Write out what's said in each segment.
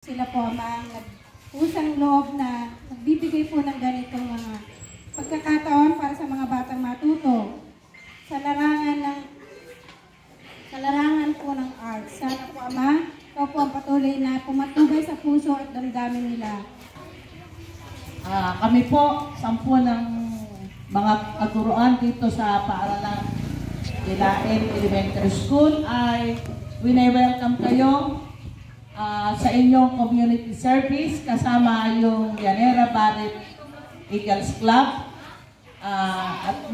Sila po ang nag-usang loob na nagbibigay po ng ganitong mga pagkakataon para sa mga batang matuto sa larangan po ng arts. Sana po, Ama, ikaw po ang patuloy na pumatubay sa puso at damdamin nila. Kami po, 10 ng mga katuruan dito sa paaralang Dilain Elementary School ay wini-welcome kayo sa inyong community service kasama yung Llanera Barret Eagles Club. At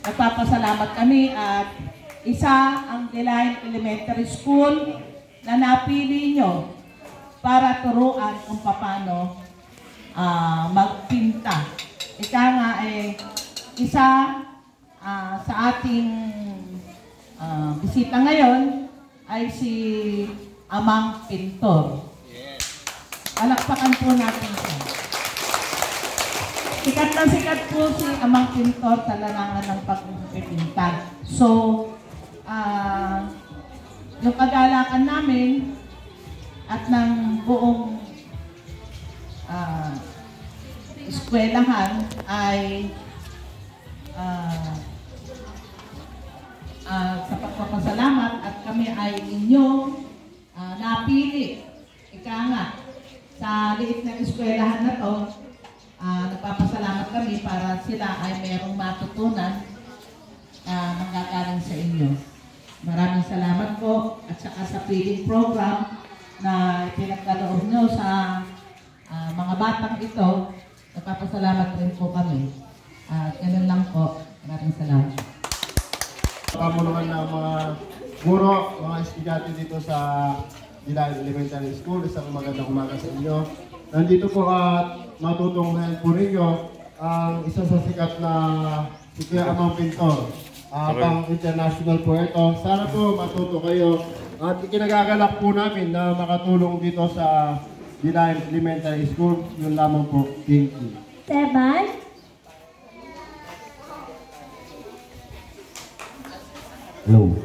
nagpapasalamat kami at isa ang Dilain Elementary School na napili nyo para turuan kung paano magpinta. Ika nga isa sa ating bisita ngayon ay si Amang Pintor. Palakpakan po natin siya. Sikat na sikat po si Amang Pintor sa larangan ng pagpipinta. So, yung kagalakan namin at ng buong eskwelahan ay sa pagpapasalamat at kami ay inyong napili. Ika nga, sa liit na eskwelahan na to, nagpapasalamat kami para sila ay mayroong matutunan manggagaling sa inyo. Maraming salamat po at saka sa feeding program na pinagkaloob nyo sa mga batang ito. Nagpapasalamat rin po kami. Ganun lang po. Maraming salamat. Pamulungan ng mga guro, mga estudyante dito sa Dilain Elementary School. Isang magandang umaga sa inyo. Nandito po at matutunghayan po ninyo ang isa sa sikat na si Kuya Amang Pintor. Pang international po ito. Sana po matuto kayo. At ikinagagalak po namin na makatulong dito sa Dilain Elementary School. Yun lamang po. Thank you. 7. Hello.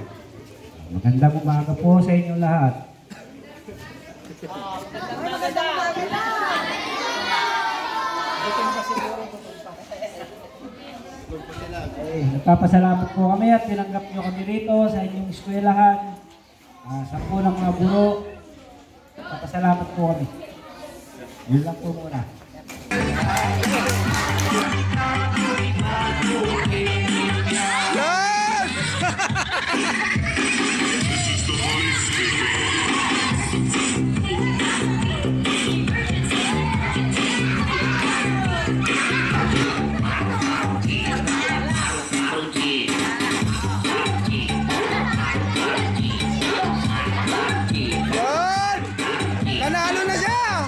Magandang umaga po sa inyo lahat. Nagpapasalamat po kami at tinanggap nyo kami rito sa inyong eskwelahan. Sa ng mga guro. Nagpapasalamat po kami. Yun lang po muna. Nanalo na siya!